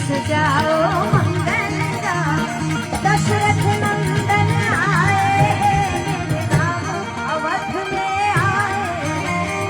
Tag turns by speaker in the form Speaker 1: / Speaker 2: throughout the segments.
Speaker 1: सजाओ मंगल का दशरथ नंदन आए मेरे राम अवध में आए मेरे राम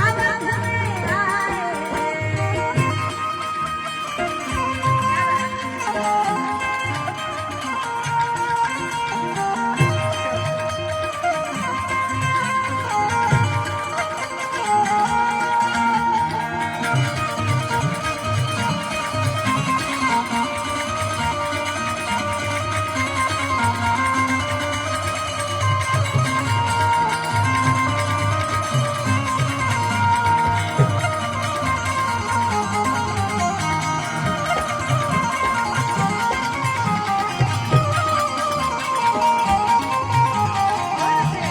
Speaker 1: अवध में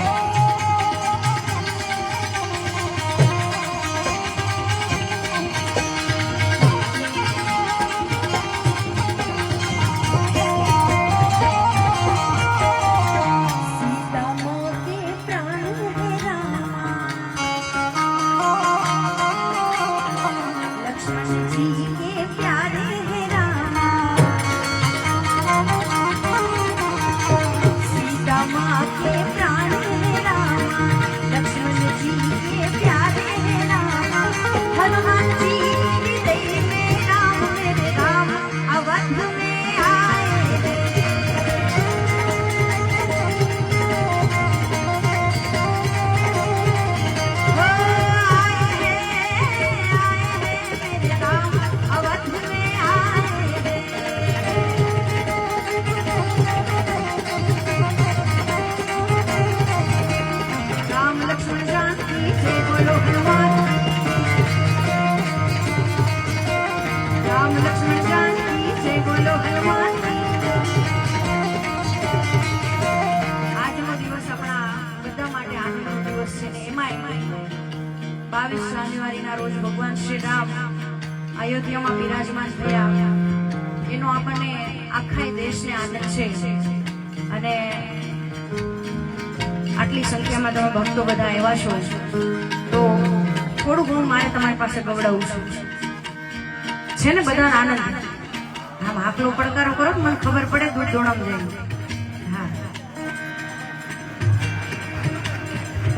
Speaker 1: आए भगवान श्री राम अयोध्या में विराजमान थया एनो आपने आखा देश ने आनंद छे अने आटली संख्या में तमे भक्तो बधा आव्या छो तो थोड़ू घणुं मारे तमारी पासे गवडावुं छे ने बधा आनंद आम हाकलो પડકારો करो मने खबर पड़े दूध दोणम जाए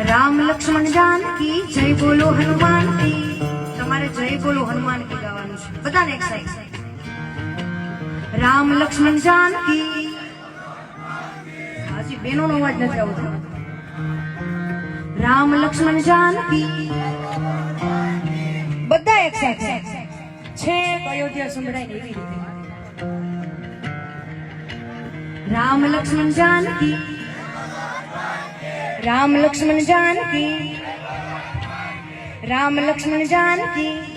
Speaker 1: राम लक्ष्मण जानकी जय बोलो हनुमान की तमारे जय बोलो हनुमान की गावानुं छे बधाने एक साथ राम लक्ष्मण जानकी हाजी बेनो नो अवाज नथी आवतो राम लक्ष्मण जानकी बधा एक साथ छे अयोध्या संभळाय एवी रीते राम लक्ष्मण जानकी राम लक्ष्मण जानकी राम लक्ष्मण जानकी।